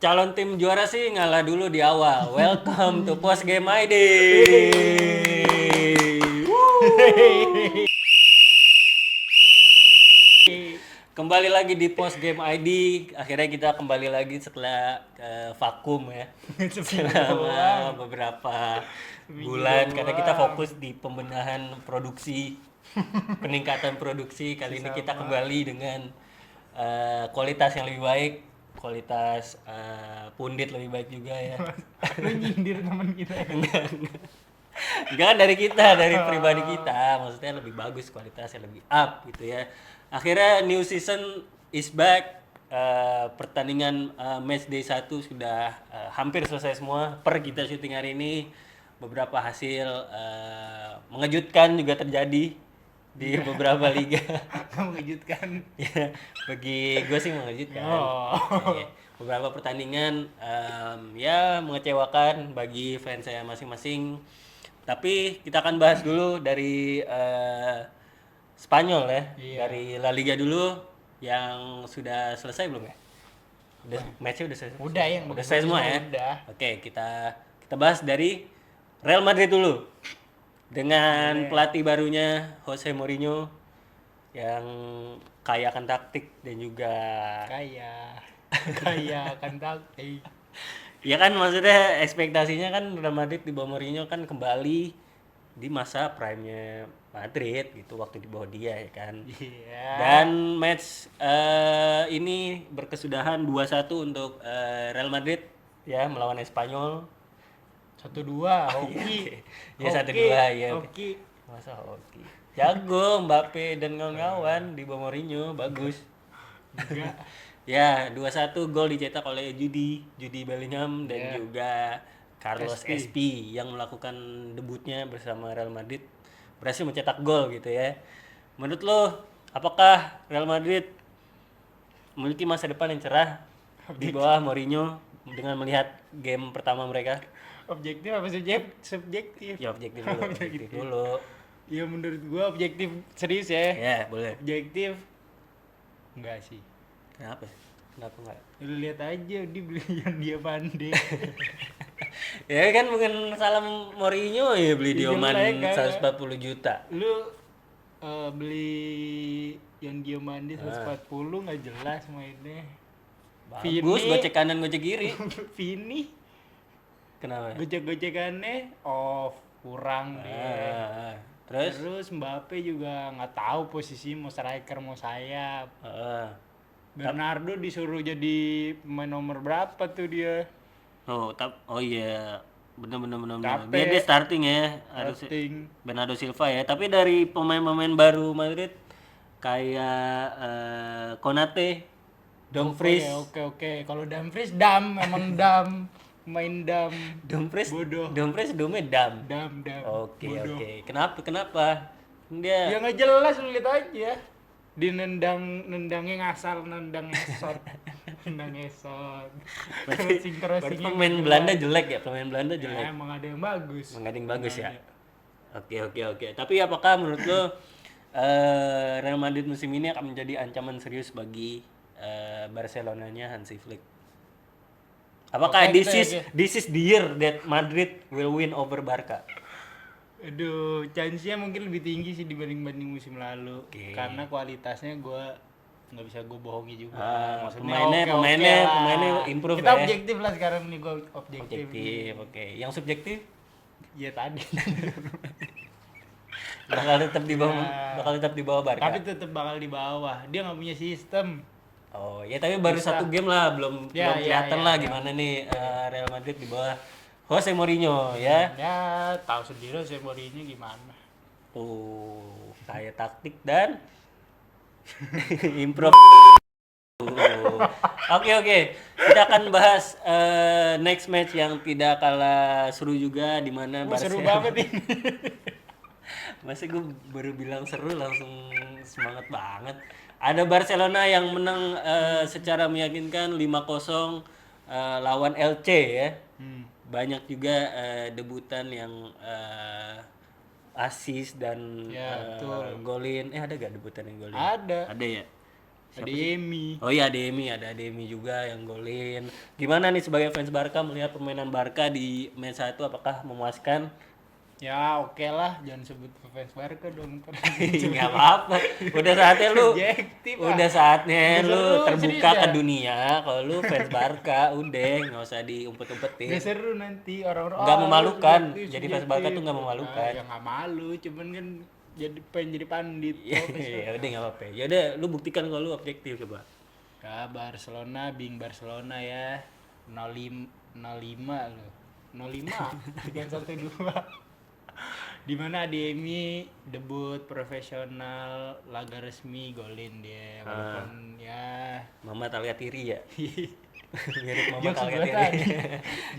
calon tim juara sih ngalah dulu di awal. Welcome to Post Game ID. Kembali lagi di Post Game ID. Akhirnya kita kembali lagi setelah vakum ya. Seminggu Selama doang. beberapa Seminggu bulan karena kita doang. fokus di pembenahan produksi, peningkatan produksi. Kali ini kita Sama. kembali dengan kualitas yang lebih baik, kualitas pundit lebih baik juga ya. Lu nyindir teman kita ya? Enggak kan dari kita, dari pribadi kita, maksudnya lebih bagus kualitasnya, lebih up gitu ya. Akhirnya new season is back. Pertandingan match day 1 sudah hampir selesai semua. Per kita syuting hari ini beberapa hasil mengejutkan juga terjadi di beberapa liga. Kamu mengejutkan. Ya, bagi gue sih mengejutkan. Oh. Iya. Beberapa pertandingan ya mengecewakan bagi fans saya masing-masing. Tapi kita akan bahas dulu dari Spanyol ya, Iya. dari La Liga dulu yang sudah selesai belum ya? Udah matchnya udah selesai. Udah yang Udah selesai semua ya. Udah. Oke, kita bahas dari Real Madrid dulu. Dengan pelatih barunya Jose Mourinho yang kaya akan taktik dan juga Kaya kan taktik. ya kan maksudnya ekspektasinya kan Real Madrid di bawah Mourinho kan kembali di masa prime-nya Madrid gitu waktu di bawah dia ya kan. Iya. Dan match ini berkesudahan 2-1 untuk Real Madrid ya melawan Espanyol. 1-2 hoki. Ya 1-2 ya. Hoki. Masa hoki. Jago Mbappe dan kawan-kawan di bawah Mourinho bagus. Enggak. Ya, 2-1 gol dicetak oleh Jude Bellingham dan Yeah. juga Carlos SP. SP yang melakukan debutnya bersama Real Madrid berhasil mencetak gol gitu ya. Menurut lo, apakah Real Madrid memiliki masa depan yang cerah di bawah Mourinho dengan melihat game pertama mereka? Objektif apa subjektif? Ya objektif dulu, objektif dulu. Ya menurut gua objektif serius ya. Ya, boleh. Objektif enggak sih. Kenapa? Kenapa enggak? Lu lihat aja dia beli yang dia pandai. Ya kan bukan salah Mourinho ya beli Iya, Dioman jelek, kan? 140 juta. Lu beli yang Diomande 140 nggak jelas mainnya. Bagus, gocek kanan, gocek kiri. Vini Kenapa? gocek-gocekannya off kurang deh. Terus? Terus Mbappe juga nggak tahu posisi mau striker mau sayap. Bernardo disuruh jadi pemain nomor berapa tuh dia? Oh iya, bener. Capek. Dia starting ya, harus Starting. Bernardo Silva ya. Tapi dari pemain-pemain baru Madrid kayak Konate, Dumfries, Oke. Kalau Dumfries emang main Dumfries, bodoh. Dumfries Dam. Dam. Oke. Bodoh. Kenapa? Dia Ya nggak jelas lu lihat aja. Di nendangnya ngasal, nendang esot. Nendang esot. berarti pemain Belanda jelek ya, pemain Belanda Ya, jelek. emang ada yang bagus. Emang ada yang bagus ya. Oke. Tapi apakah menurut lo Real Madrid musim ini akan menjadi ancaman serius bagi Barcelonanya Hansi Flick? Apakah this is the year that Madrid will win over Barca? Aduh, chance-nya mungkin lebih tinggi sih dibanding musim lalu. Oke. Karena kualitasnya nggak bisa gue bohongi juga. Pemainnya improve Kita ya. objektif lah sekarang nih, gue objektif. Objektif, oke. Yang subjektif Ya tadi. bakal tetap di bawah Barca. Tapi tetap bakal di bawah. Dia nggak punya sistem. Oh ya, tapi baru satu game lah, belum kelihatan lah gimana nih Real Madrid di bawah Jose Mourinho ya. Ya tahu sendiri saya Mourinho gimana. Tuh, kayak taktik dan improv. Oke. Kita akan bahas next match yang tidak kalah seru juga di mana Seru banget ini. Masa gue baru bilang seru langsung semangat banget. Ada Barcelona yang menang secara meyakinkan 5-0 lawan LC ya. Banyak juga debutan yang assist dan Ya, betul. golin. Ada gak debutan yang golin? Ada. Ada ya. Ademi. Oh iya ada Ademi juga yang golin. Gimana nih sebagai fans Barca melihat permainan Barca di match 1, apakah memuaskan? Ya oke lah, jangan sebut fans Barca dong. Nggak apa-apa. Udah saatnya lu Subjektif, udah saatnya Udah lu seru, terbuka serius ke ya? dunia. Kalau lu fans Barca udah nggak usah diumpet-umpetin. Gak seru nanti orang-orang. Nggak lu memalukan. subjektif, Jadi fans Barca tuh nggak memalukan. Ya nggak malu, cuman kan jadi pengen jadi pandit. Ya udah nggak apa-apa. Ya udah lu buktikan kalau lu objektif coba. Ya Barcelona, Barcelona ya. 05 loh. 05 bukan 12. Di mana Ademi debut profesional laga resmi golin dia. Walaupun ya Mama Talia Tiri ya. Mirip Mama Jokes Talia gua Tiri. tadi.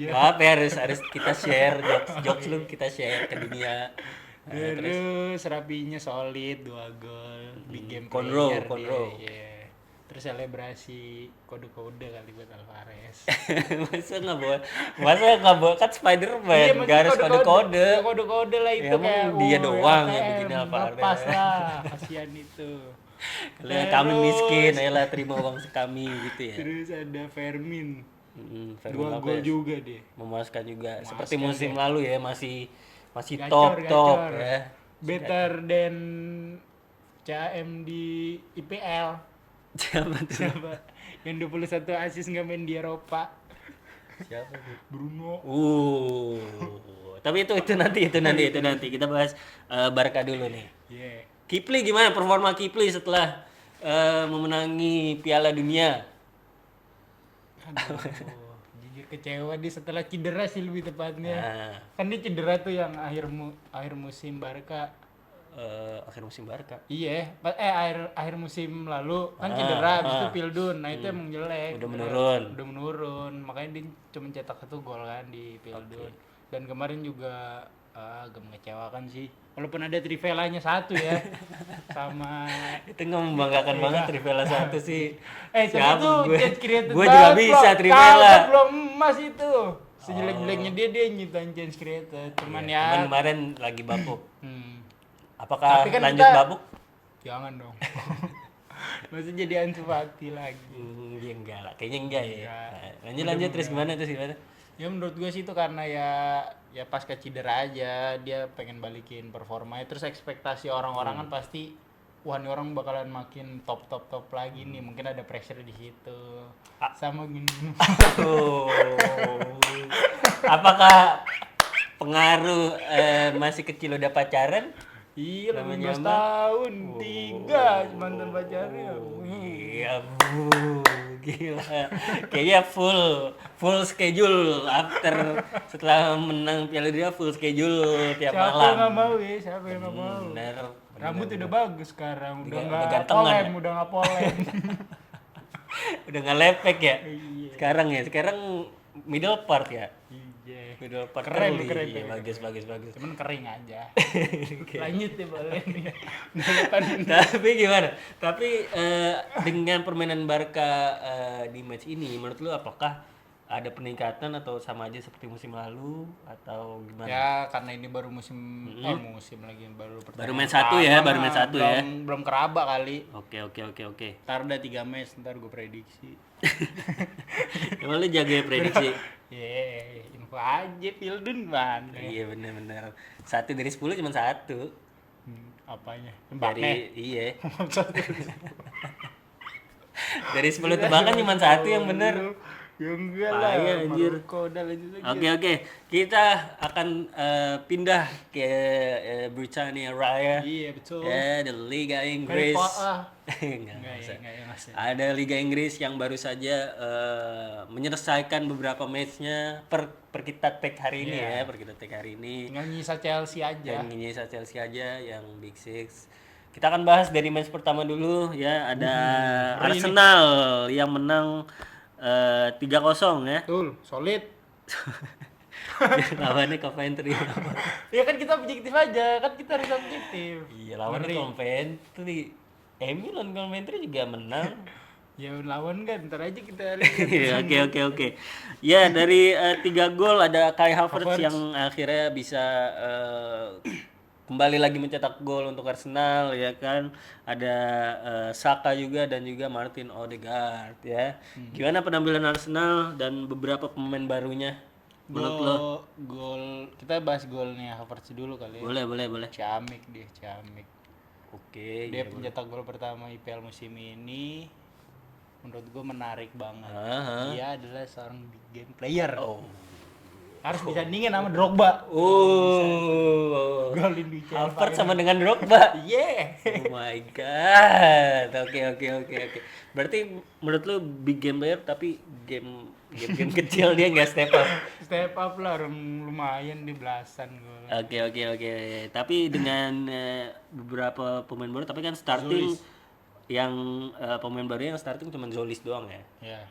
Gak apa ya, harus kita share jokes lu kita share ke dunia. Terus rapinya solid 2 gol, big game Conroe, player Conroe. dia. Iya. Terus selebrasi kode-kode kali buat Alvarez. masa nggak bawa kan Spider-Man, nggak harus kode-kode. Ya, kode-kode lah itu Ya, kayak emang dia doang yang ATM, bikin Alvarez. lepas lah, kasihan itu. Kalau kami miskin, ayolah terima uang kami gitu ya. Terus ada Fermin. Fermin 2 Lopez. gol juga dia. Memuaskan juga. Seperti musim lalu ya, masih Gacor, top gacor. ya. Better than CAM di IPL. Siapa tuh? Siapa? Yang 21 assist nggak main di Eropa. Siapa tuh? Bruno. Tapi itu nanti kita bahas Barca dulu nih. Yeah. Kipli gimana performa Kipli setelah memenangi Piala Dunia? Aduh, jujur kecewa dia setelah cedera sih lebih tepatnya. Nah, Kan dia cedera tuh yang akhir musim Barca. akhir musim Barca. Iya, akhir musim lalu kan cedera, habis itu Pildun. Nah, itu emang jelek. Udah Udah menurun. Makanya dia cuma cetak 1 gol kan di Pildun. Dan kemarin juga agak mengecewakan sih. Walaupun ada Trivelanya 1 ya. Sama Itu nggak membanggakan banget Trivela 1 sih. siapa tuh chance created Gue juga bisa Trivela. belum emas itu. Sejelek-jeleknya dia nyiptain chance created. Cuman ya Kemarin lagi babuk. Tapi Apakah kan lanjut kita- babuk? jangan dong. Masih jadi Ansu Fati lagi. Ya enggak lah, kayaknya enggak ya. Enggak. Lanjut terus gimana tuh gimana? Ya menurut gue sih itu karena ya pasca cedera aja dia pengen balikin performanya, terus ekspektasi orang-orang kan pasti wah ini orang bakalan makin top lagi nih, mungkin ada pressure di situ. Sama gini. Oh. Apakah pengaruh masih kecil udah pacaran? Iya, Namanya 15 tahun, 3 mantan pacarnya. Iya bu, gila. Kayaknya full schedule setelah menang Piala Dunia full schedule tiap Siapa malam. yang nggak mau ya? Siapa yang nggak mau? Bener. Rambut udah bagus sekarang, udah Udah nggak gantengan polem, ya? udah nggak polem. Udah nggak lepek ya. Iya. Sekarang middle part ya. Iya. Middle part Keren, curly. keren, Iya, keren. bagus. Cuman kering aja. Lanjut ya boleh nih. Tapi gimana? Tapi dengan permainan Barca di match ini, menurut lu apakah ada peningkatan atau sama aja seperti musim lalu atau gimana? Ya karena ini baru musim musim lagi baru Baru match 1 ya, baru match 1 ya. Belum keraba kali. Oke. Ntar udah 3 match, ntar gue prediksi. Emang lu jaga prediksi? Info aja Pildun man. Iya bener. 1 dari 10 cuma 1. Apanya? Dari iya. Dari 10 tebakan cuma 1 yang bener. Ya enggak lah. Payah, anjir. Maroko udah lanjut lagi. Oke. Kita akan pindah ke Britania Raya. Iya betul. Ya, the Liga Inggris. Enggak usah. Enggak. Ada Liga Inggris yang baru saja menyelesaikan beberapa matchnya per kita tag hari ini ya, per kita tag hari ini. Tinggal nyisa Chelsea aja. Dan nyisa Chelsea aja yang Big Six. Kita akan bahas dari match pertama dulu ya, ada Arsenal yang menang 3-0 ya. Betul, solid. Lawannya Coventry. Ya kan kita objektif aja, kan kita harus objektif. Iya, lawannya Coventry. Lawan Coventry juga menang. Ya lawan kan, ntar aja kita lihat. Oke. Ya, dari 3 gol ada Kai Havertz yang akhirnya bisa kembali lagi mencetak gol untuk Arsenal ya kan. Ada Saka juga dan juga Martin Odegaard ya. Gimana penampilan Arsenal dan beberapa pemain barunya menurut lo? Gol kita bahas golnya Havertz dulu kali ya. Boleh. Ciamik. Oke, Dia pencetak gol pertama IPL musim ini. Menurut gue menarik banget. Aha. Dia adalah seorang big game player. Oh. Harus disandingin sama Drogba. Oh. Golin di Havertz sama dengan Drogba. Yeah. Oh my god. Oke. Berarti menurut lu big game player tapi game kecil dia nggak step up. Step up lah, lumayan di belasan gol. Oke. Tapi dengan beberapa pemain baru tapi kan starting yang pemain baru yang starting cuma Zolis doang ya.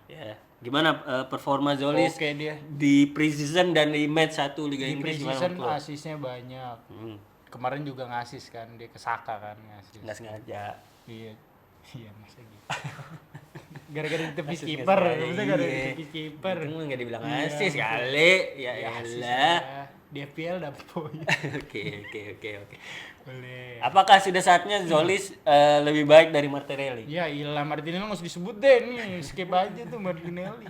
Ya. Gimana performa Zolis Oke dia. di preseason dan di match 1 Liga Di Inggris gimana preseason menurut lo? asisnya banyak. Kemarin juga ngasis kan, dia ke Saka kan ngasis. Nggak sengaja. Iya masa gitu. Gara-gara di tepis Asis nggak kiper, sengaja, maksudnya gara-gara iya. di tepis kiper. Itu mah nggak dibilang asis kali. Ya Asis elah. ya. Di FPL dapet poin. Oke. Boleh. Apakah sudah saatnya Zolis lebih baik dari Martinelli? Ya ilah, Martinelli nggak usah disebut deh nih, skip aja tuh Martinelli.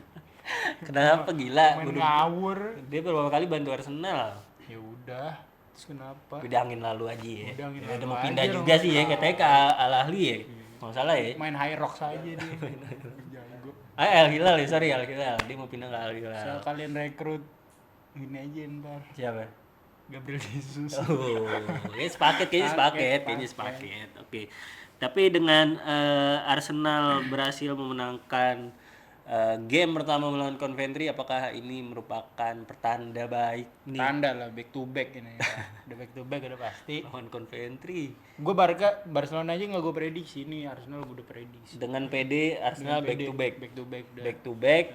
Kenapa gila? Main Udah- ngawur. Dia beberapa kali bantu Arsenal. Ya udah, terus kenapa? Udah angin lalu aja ya. Udah angin Ya, lalu udah mau aja pindah dong, juga sih ya katanya ke Al Ahly ya. Nggak salah ya. Main high rock saja dia. Jago. Al Hilal ya, sorry Al Hilal. Dia mau pindah ke Al Hilal. Soal kalian rekrut ini aja ntar Siapa? Gabriel Jesus. Oh, ya kayaknya sepaket. Oke. Tapi dengan Arsenal berhasil memenangkan game pertama melawan Coventry, apakah ini merupakan pertanda baik nih Tanda lah back to back ini. Udah back to back udah pasti. lawan Coventry? Gue Barcelona aja nggak gue prediksi nih, Arsenal gue udah prediksi. Dengan PD Arsenal back to back. Back to back udah. Back to back.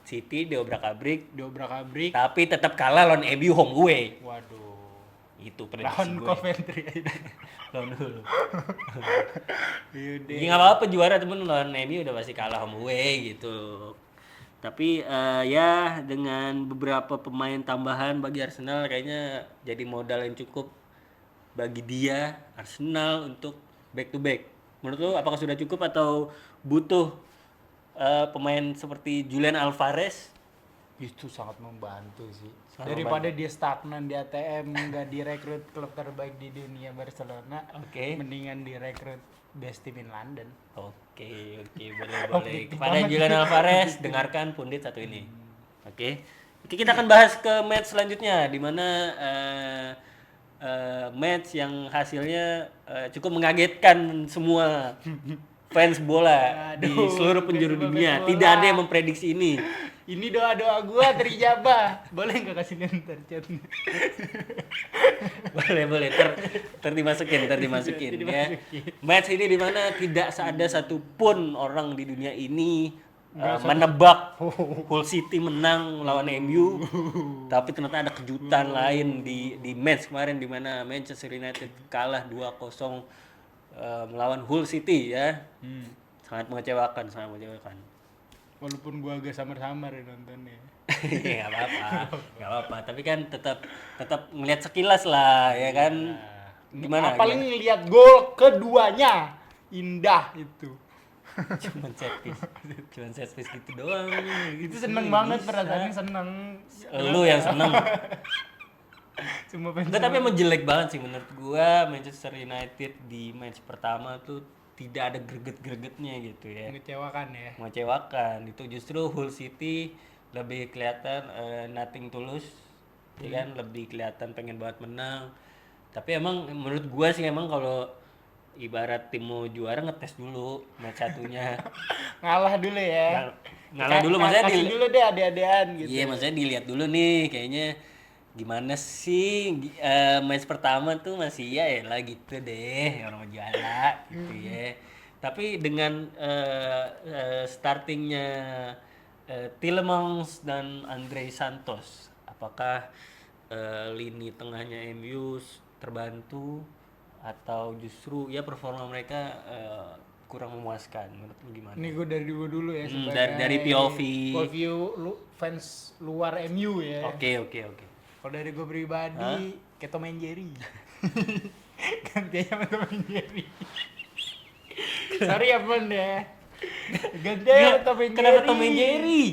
City diobrak-abrik, Diobrak-abrik. tapi tetap kalah lawan MU home away. Waduh. Itu prediksi Lawan gue. Coventry aja. Lawan dulu. Iya deh. Ya nggak apa-apa juara temen lawan MU udah pasti kalah home away gitu. Tapi ya dengan beberapa pemain tambahan bagi Arsenal kayaknya jadi modal yang cukup bagi dia Arsenal untuk back to back. Menurut lo apakah sudah cukup atau butuh pemain seperti Julian Alvarez? Itu sangat membantu sih. Sangat Daripada dia stagnan di ATM nggak direkrut klub terbaik di dunia Barcelona, Oke. mendingan direkrut best team in London. Oke, boleh. Objektif Kepada banget. Julian Alvarez, dengarkan pundit satu ini. Oke, kita akan bahas ke match selanjutnya, di mana match yang hasilnya cukup mengagetkan semua fans bola di Aduh, seluruh penjuru fans dunia. bola. Tidak ada yang memprediksi ini. Ini doa-doa gua terijabah. Boleh nggak kasih ntar chatnya? boleh ter dimasukin ya. Match ini di mana tidak ada satupun orang di dunia ini menebak Hull City menang lawan MU, tapi ternyata ada kejutan lain di match kemarin di mana Manchester United kalah 2-0 melawan Hull City ya. Sangat mengecewakan. Walaupun gua agak samar-samar ya nontonnya. Ya nggak apa-apa, tapi kan tetap ngelihat sekilas lah ya kan. Gimana? Paling ngeliat gol keduanya indah itu. Cuman set piece gitu doang. Itu seneng banget, perasaannya seneng. Lu yang seneng. Semua fans. Enggak, tapi emang jelek banget sih menurut gua Manchester United di match pertama tuh tidak ada greget-gregetnya gitu ya. Mengecewakan ya. Mengecewakan. Itu justru Hull City lebih kelihatan nothing tulus. Ya kan, lebih kelihatan pengen banget menang. Tapi emang menurut gua sih emang kalau ibarat tim mau juara ngetes dulu match satunya. Ngalah dulu ya. Ngalah dulu maksudnya kasih dulu deh ade-adean gitu. Iya, maksudnya dilihat dulu nih kayaknya gimana sih match pertama tuh masih ya lah gitu deh orang mau juara gitu ya. Tapi dengan startingnya Tielemans dan Andre Santos, apakah lini tengahnya MU terbantu atau justru ya performa mereka kurang memuaskan? Menurut lu gimana? Ini gue dari dulu ya dari POV. Fans luar MU ya. Oke. Kalau dari gue pribadi, kayak Tom and Jerry. Ganti aja sama Tom and Jerry. Sorry ya Pon ya. Ganti aja sama Tom and Jerry. Kenapa Tom and Jerry?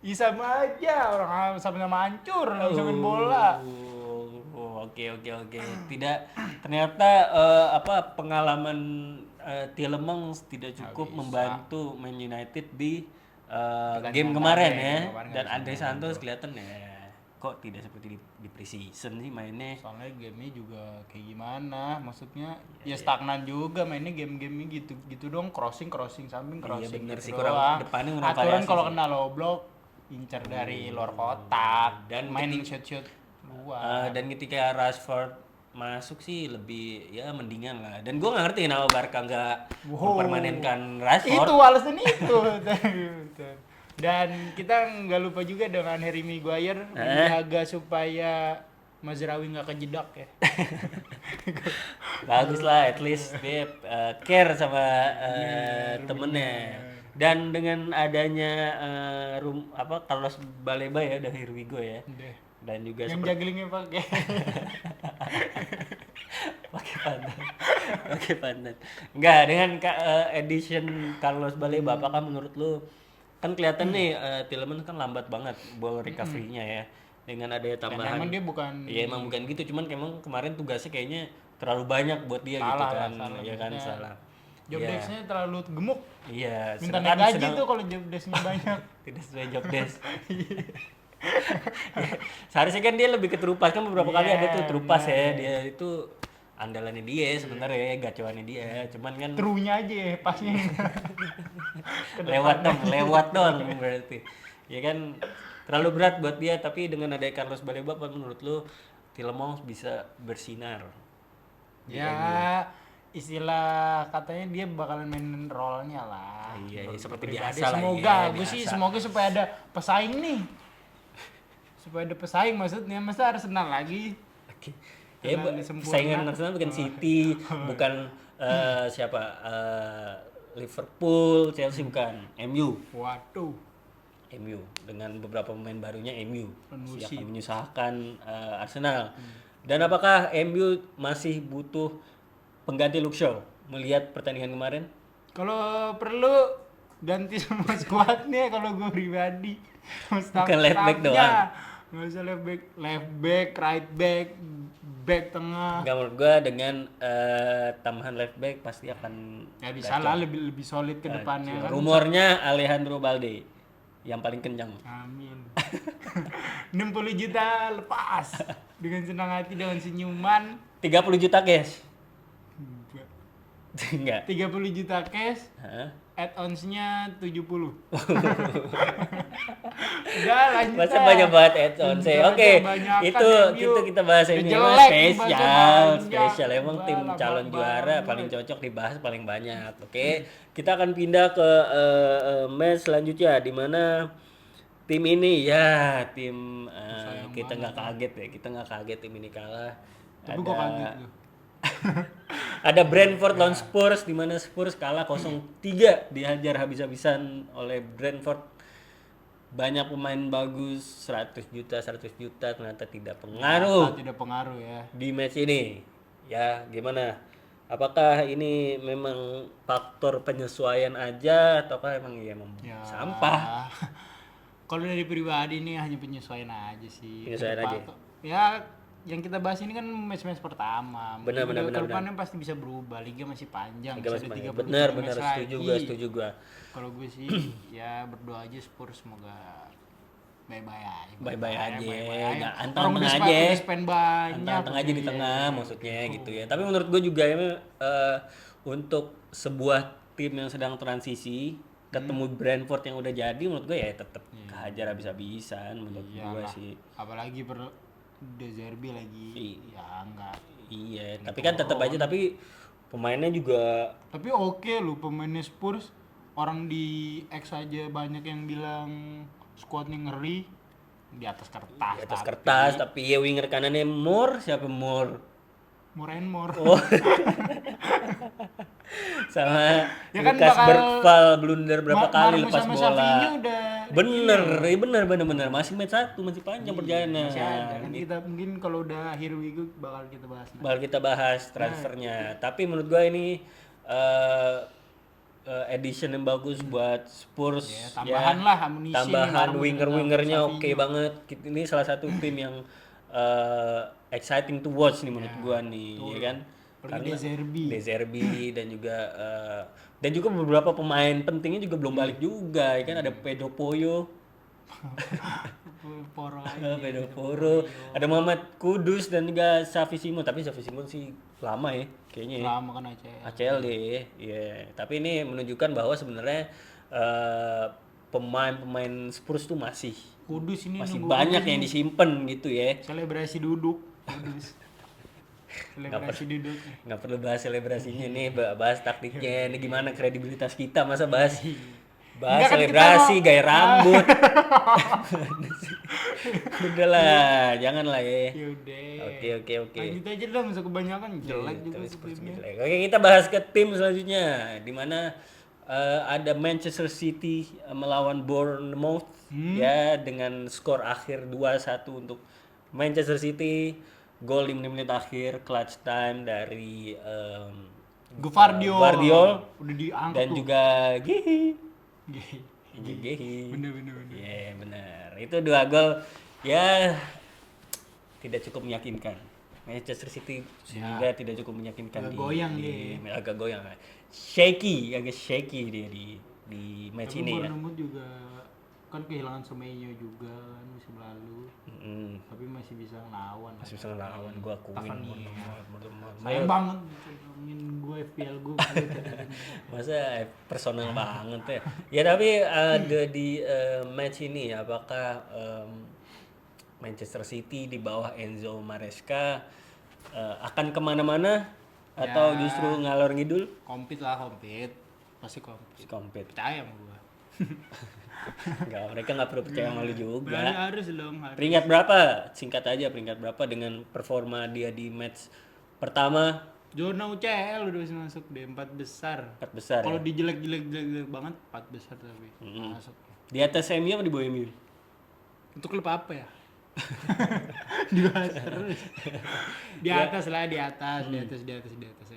Ya sama aja, orang sama-sama hancur, nggak bisa main bola. Oke. Tidak, ternyata pengalaman Tielemans tidak cukup membantu Man United di game kemarin ya. Dan Andre Santos kelihatan ya kok tidak seperti di pre-season sih mainnya. Soalnya gamenya juga kayak gimana, maksudnya ya stagnan juga mainnya game-game gitu dong, crossing samping crossing. Bener sih, gitu kurang doang. depannya kurang Aturan variasi kalau sih. kena low block incer dari luar kotak Dan main shoot luar. Dan ketika Rashford masuk sih lebih ya mendingan lah. Dan gue nggak ngerti kenapa Barca nggak mempermanenkan Rashford. Itu alasan itu. Dan kita nggak lupa juga dengan Harry Maguire menjaga supaya Mazraoui nggak kejedak ya. Bagus lah, at least dia care sama temennya. Dan dengan adanya Carlos Baleba ya dari Ruigo ya. Deh. Dan juga Yang jagglingnya pakai. pakai pantat. Enggak, dengan edition Carlos Baleba, apakah menurut lu kan kelihatan nih Tielemans kan lambat banget ball recovery-nya ya. Dengan adanya tambahan. Emang dia bukan. Iya emang bukan gitu, cuman emang kemarin tugasnya kayaknya terlalu banyak buat dia gitu kan. Ya kan salah. Job desk-nya terlalu gemuk. Iya, Minta naik gaji tuh kalau job desk-nya banyak. Tidak sesuai job desk. Seharusnya kan dia lebih ke terupas, kan beberapa kali ada tuh terupas ya, dia itu andalannya dia sebenarnya, gacoannya dia, cuman kan True-nya aja pasnya. lewat dong berarti. Ya kan terlalu berat buat dia, tapi dengan ada Carlos Baleba apa menurut lu Tielemans bisa bersinar? Ya istilah katanya dia bakalan main role-nya lah. Iya, seperti Pribadi. biasa lah. Semoga, iya, gue sih biasa. semoga supaya ada pesaing nih. Supaya ada pesaing maksudnya, masa Arsenal lagi. Oke. Ya, Terlalu sempurna. saingan Arsenal bukan City, bukan siapa? Liverpool, Chelsea bukan, MU. Waduh. MU dengan beberapa pemain barunya MU Penusi. siap menyusahkan Arsenal. Dan apakah MU masih butuh pengganti Luke Shaw melihat pertandingan kemarin? Kalau perlu ganti semua squadnya kalau gue pribadi. Bukan left back doang. Nggak usah left back, right back, back tengah. Enggak, menurut gua dengan tambahan left back pasti akan Ya bisa lah lebih solid ke depannya kan. rumornya Alejandro Balde yang paling kencang. Amin. 60 juta lepas dengan senang hati dengan senyuman. 30 juta guys. Enggak. 30 juta cash, Hah? add-ons-nya 70. Udah lanjut. Masa banyak banget add-on saya. Oke, itu kita bahas ini spesial. Emang tim calon juara paling cocok dibahas paling banyak. Oke, kita akan pindah ke match selanjutnya di mana tim ini ya tim kita nggak kaget tim ini kalah. Tapi gue kaget loh. Ada Brentford lawan Spurs di mana Spurs kalah 0-3, dihajar habis-habisan oleh Brentford. Banyak pemain bagus, 100 juta ternyata tidak pengaruh Tidak pengaruh ya. di match ini. Ya, gimana? Apakah ini memang faktor penyesuaian aja ataukah emang Ya. sampah? Kalau dari pribadi ini hanya penyesuaian aja sih. Penyesuaian aja. Ya, yang kita bahas ini kan match-match pertama. Benar. Kedepannya pasti bisa berubah. Liga masih panjang. Liga Bisa masih ada panjang. 33 Benar, match setuju lagi. gua. Kalau gue sih ya berdoa aja Spurs semoga bye-bye aja. Bye-bye aja. Nggak, Orang anteng-anteng udah aja. spend banyak. Anteng-anteng aja di tengah maksudnya gitu ya. Tapi menurut gue juga ya untuk sebuah tim yang sedang transisi ketemu Brentford yang udah jadi, menurut gue ya tetap kehajar habis-habisan menurut gue sih. Apalagi De Zerbi lagi. Ya enggak. Iya, tapi kan tetap aja tapi pemainnya juga Tapi oke lu pemainnya Spurs, orang di X aja banyak yang bilang squadnya ngeri di atas kertas. di atas kertas, tapi ya winger kanannya Moore, siapa Moore? More and more. Oh. sama Ya kan Lucas bakal Bergval blunder berapa kali Marmo lepas sama bola. Savinho udah Bener, iya bener. Masih match 1, masih panjang perjalanan. masih ada kan kita mungkin kalau udah here we go bakal kita bahas. Bakal kita bahas transfernya. Tapi menurut gua ini eh edition yang bagus buat Spurs. Ya, tambahan lah amunisi nih, Tambahan Marmo winger-wingernya dengan oke banget. Ini salah satu tim yang exciting to watch nih menurut gua nih, ya kan? Apalagi De Zerbi dan juga beberapa pemain pentingnya juga belum balik juga, ya kan? Ada Pedro Porro, Poro aja. Pedro Porro, ada Muhammad Kudus dan juga Xavi Simons. Tapi Xavi Simons sih lama ya kayaknya. Lama kan aja. ACLD, ya. Tapi ini menunjukkan bahwa sebenarnya pemain-pemain Spurs tuh masih Kudus ini nunggu banyak yang disimpan gitu ya. selebrasi duduk. Kudus. Selebrasi duduk. Nggak perlu bahas selebrasinya nih, bahas taktiknya. Ini gimana kredibilitas kita, masa bahas Enggak kan selebrasi, kita gaya rambut. Udahlah, janganlah ya. Yaudah. Oke. Lanjut aja lah, masa kebanyakan jelek juga Tapi Spurs timnya. jelek. Oke, kita bahas ke tim selanjutnya, di mana ada Manchester City melawan Bournemouth ya, dengan skor akhir 2-1 untuk Manchester City. Gol di menit-menit akhir, clutch time dari Gvardiol udah diangkat dan tuh. juga Gehi. Bener. Iya benar. Itu 2 gol ya tidak cukup meyakinkan. Manchester City juga tidak cukup meyakinkan. Agak goyang. Agak shaky dia di match Tapi ini ya. Bournemouth juga kan kehilangan Semenyo juga kan musim lalu. Tapi masih bisa ngelawan. Masih bisa ngelawan, gua akuin. Sayang banget ngomongin gue FPL gue Masa personal banget ya. Ya tapi ada di match ini apakah Manchester City di bawah Enzo Maresca akan kemana-mana atau justru ngalor ngidul? kompet pasti kompet. Percaya sama gue. Enggak, mereka nggak perlu percaya sama lu juga. Harus dong. Peringkat berapa? Singkat aja, peringkat berapa dengan performa dia di match pertama? Zona UCL udah bisa masuk deh 4 besar. 4 besar. Kalau Ya? dijelek banget 4 besar tapi masuk. Di atas MU apa di bawah MU? Untuk klub apa ya? Dibahas terus. Di atas.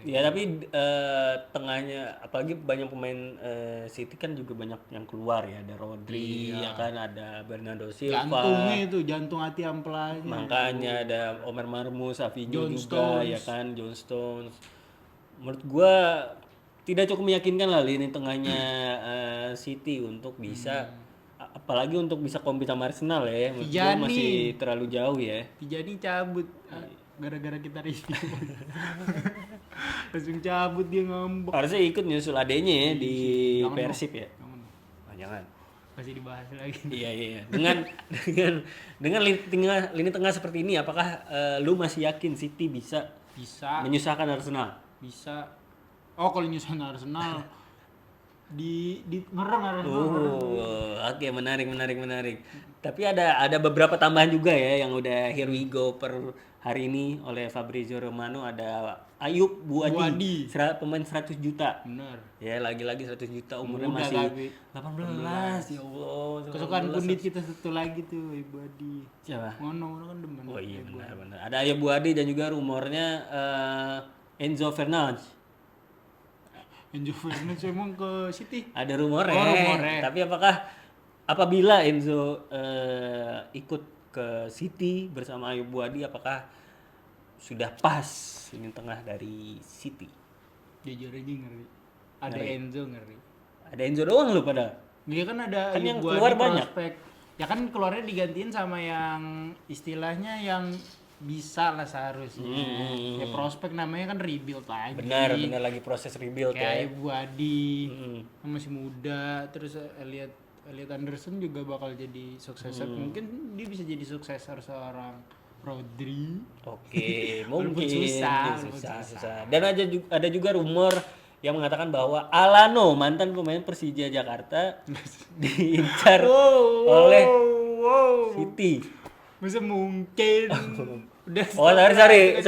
Ya tapi tengahnya apalagi banyak pemain City kan juga banyak yang keluar ya, ada Rodri, ya kan, ada Bernardo Silva. Jantungnya itu, jantung hati ampelanya. Makanya ada Omer Marmoush, Savinho John juga, Stones. ya kan, John Stones. Menurut gua tidak cukup meyakinkan lah lini tengahnya City untuk bisa apalagi untuk bisa compete sama Arsenal ya. Menurut gua Tijani. masih terlalu jauh ya. Tijani cabut gara-gara kita review. Langsung cabut dia ngambek. Harusnya ikut nyusul adenya ya di Jangan Persib dong. ya. Oh, jangan. Masih dibahas lagi. Iya. Dengan lini tengah seperti ini, apakah lu masih yakin City bisa Bisa. menyusahkan Arsenal? Bisa. Oh, kalau nyusahin Arsenal di ngerang Arsenal. Oke, menarik. Tapi ada beberapa tambahan juga ya yang udah here we go per hari ini oleh Fabrizio Romano. Ada Ayub Buadi. Pemain 100 juta. Bener. Ya, lagi-lagi 100 juta, umurnya Muda masih tapi. 18. Ya Allah. Kesukaan pundit kita satu lagi tuh, Ibu Adi. Siapa? Ngono kan demen. Oh iya benar. Ada Ayub Buadi dan juga rumornya Enzo Fernandes. Enzo Fernandes emang ke City. Ada rumornya. Oh, rumornya. Tapi apabila Enzo ikut ke City bersama Ayub Buadi, apakah sudah pas ini tengah dari City? Jujur aja ngeri. Ada Enzo ngeri. Ada Enzo doang lu pada. Dia kan ada Kan yang Ibu keluar Adi banyak. prospek. Ya kan keluarnya digantiin sama yang istilahnya yang bisa lah seharusnya. Ya prospek namanya kan rebuild lagi. Benar lagi proses rebuild ya. Kayak Ibu Adi yang masih muda, terus Elliot Anderson juga bakal jadi suksesor. Mungkin dia bisa jadi suksesor seorang Rodri. Oke, Walaupun mungkin susah. Dan ada juga rumor yang mengatakan bahwa Alano, mantan pemain Persija Jakarta, diincar oleh City. Masa mungkin? Udah Oh, sorry.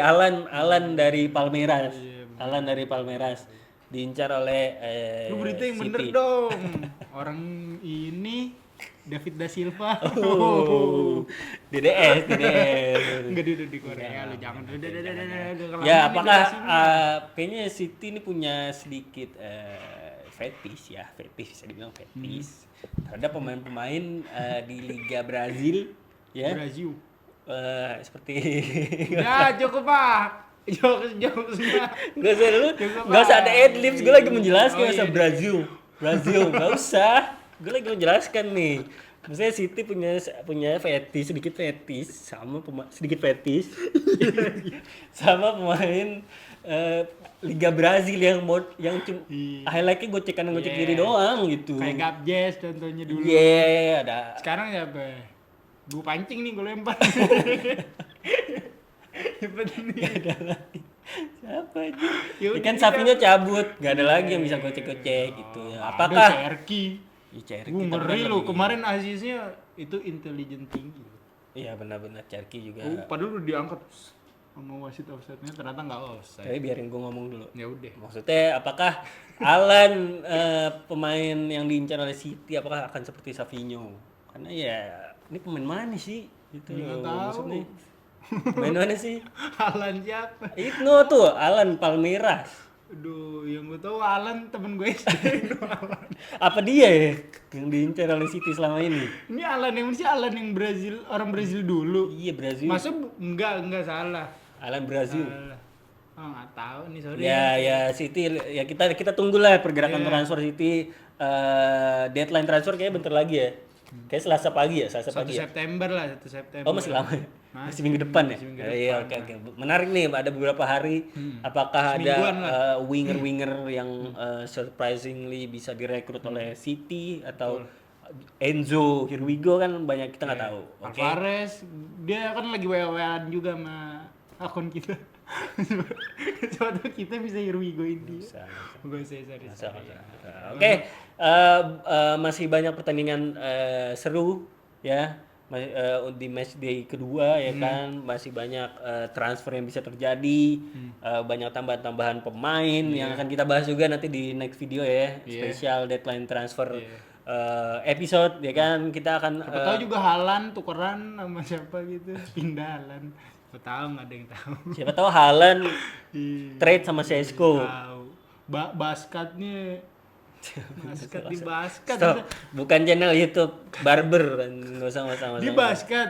Alan dari Palmeiras. Alan dari Palmeiras diincar oleh Lu berita yang bener City. dong. Orang ini David da Silva. Oh, DDS. Enggak dia udah di Korea, lu jangan. Udah, kelamaan Ya, nih apakah durasinya. kayaknya City ini punya sedikit fetish bisa dibilang fetish terhadap pemain-pemain di Liga Brazil ya. Brazil. Seperti Ya, cukup Pak. Jokes-jokesnya. nggak usah ada adlibs, gue lagi menjelaskan Oh, masa iya. Brazil nggak usah, gue lagi menjelaskan nih. Maksudnya City punya sedikit fetish sama pemain Liga Brazil yang highlightnya gocek kanan gocek kiri doang gitu. Kayak Gabjes contohnya dulu. Iya, ada. Sekarang siapa? Gue pancing nih, gue lempar. Hebat nih. Ada lagi. Siapa aja? Ya Ya udah, kan Sapinya cabut, nggak ada lagi yang bisa gocek-gocek gitu ya. Ada Apakah Cherky. Ya, Cherky Gue tapi kan ngeri lu, lebih- kemarin asisnya itu intelijen tinggi. Iya benar-benar Cherky juga. Padahal udah diangkat sama wasit offside-nya, ternyata nggak offside. Tapi biarin gue ngomong dulu. Ya udah. Maksudnya apakah Alan pemain yang diincar oleh City apakah akan seperti Savinho? Karena ya ini pemain mana sih? Gitu Ya, loh, nggak tahu. maksudnya. Pemain mana sih? Alan siapa? Itu tuh Alan Palmeiras. Aduh, yang gue tahu Alan temen gue SD. Apa dia ya yang diincar oleh City selama ini? Ini Alan yang sih Alan yang Brazil, orang Brazil dulu. Iya Brazil. Masa enggak salah. Alan Brazil. Salah. Oh, nggak tahu nih, sorry. Ya City ya kita tunggulah pergerakan transfer City, deadline transfer kayaknya bentar lagi ya. Kayak Selasa pagi ya. 1 September lah, 1 September. Oh masih lama ya? Masih minggu depan ya? Iya oke. Menarik nih, ada beberapa hari. Apakah ada Semingguan winger-winger yang surprisingly bisa direkrut oleh City atau Enzo, here we go kan banyak kita nggak tahu. Oke. Alvarez, dia kan lagi WA-WAan juga sama akun kita. Coba tuh kita bisa here we go ini. Gue sorry. Oke, masih banyak pertandingan seru ya. Di match day kedua ya kan masih banyak transfer yang bisa terjadi, banyak tambahan-tambahan pemain yang akan kita bahas juga nanti di next video ya, spesial deadline transfer episode ya kan kita akan Siapa tahu juga Haaland tukeran sama siapa gitu, pindah Haaland. Siapa tahu, nggak ada yang tahu. siapa tahu Haaland trade sama Sesko. Tahu. Basketnya basket di basket. Stop. Bukan channel YouTube barber kan nggak usah Di basket.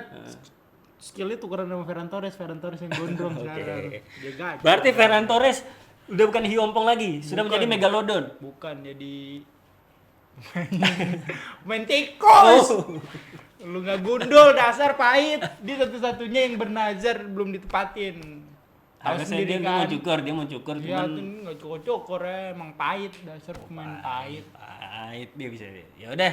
Skillnya tukeran sama Ferran Torres yang gondrong sekarang. Dia gagal. Berarti Ferran Torres udah bukan Hiompong lagi, sudah menjadi Megalodon. Bukan, jadi main tikus. Lu nggak gundul, dasar pahit. Dia satu-satunya yang bernazar belum ditepatin. Tahu Harusnya sendiri dia kan. mau cukur Iya, cuman tuh nggak cukur ya, emang pahit, dasar pemain pahit. pahit dia bisa. Ya udah,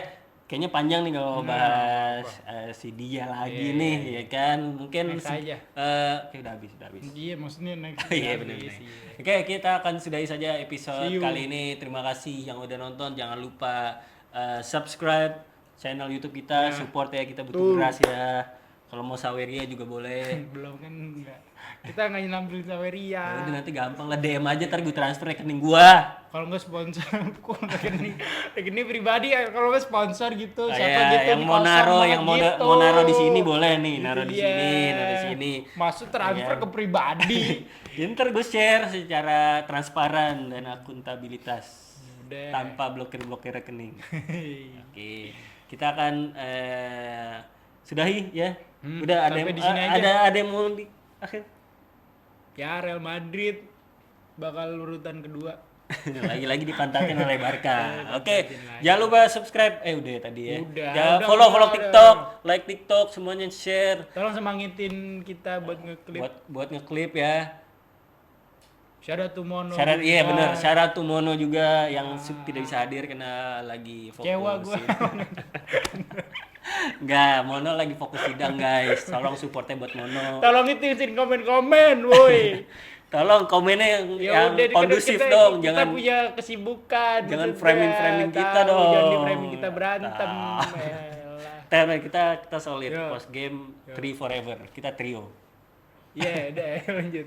kayaknya panjang nih kalau bahas si dia lagi nih ya kan. Mungkin Next aja. kayak udah habis. Iya, maksudnya next. Iya benar. Oke, kita akan sudahi saja episode See you. kali ini. Terima kasih yang udah nonton. Jangan lupa subscribe channel YouTube kita, support ya, kita butuh beras ya. Kalau mau saweria juga boleh. Belum kan enggak. Kita nggak nampilin Saweria. Ya udah nanti gampang lah, DM aja ntar gue transfer rekening gua. Kalau nggak sponsor, kok rekening pribadi ya. Kalau nggak sponsor gitu, siapa Ya, gitu yang di mau kosong naro, banget yang mau gitu. mau naro di sini boleh nih, Itu naro di dia. sini. Maksud transfer ke pribadi. Ya, ntar gue share secara transparan dan akuntabilitas Udah. tanpa blokir rekening. Oke, kita akan sudahi ya. Udah ada sampai yang di sini aja. ada yang mau di akhir. Ya, Real Madrid bakal urutan kedua. Lagi-lagi dipantakin oleh Barca. Oke, jangan lupa subscribe. Udah tadi ya. Udah, Ya, udah, follow udah. TikTok, like TikTok, semuanya share. Tolong semangitin kita buat ngeklip. Buat ngeklip ya. Shout out to Mono. Syarat juga. iya benar, syarat tuh Mono juga yang tidak bisa hadir karena lagi fokus. Kecewa gua. Enggak, Mono lagi fokus sidang guys. Tolong supportnya buat Mono. Tolong ituin komen-komen, woi. Tolong komennya yang udah, kondusif kita, dong, kita jangan punya kesibukan. jangan gitu, framing kita tahu, dong. Jangan di framing kita berantem. Kita solid Yo. post game 3 forever. Kita trio. Iya, udah lanjut.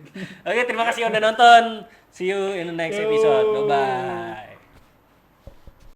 Oke, terima kasih udah nonton. See you in the next episode. Bye bye.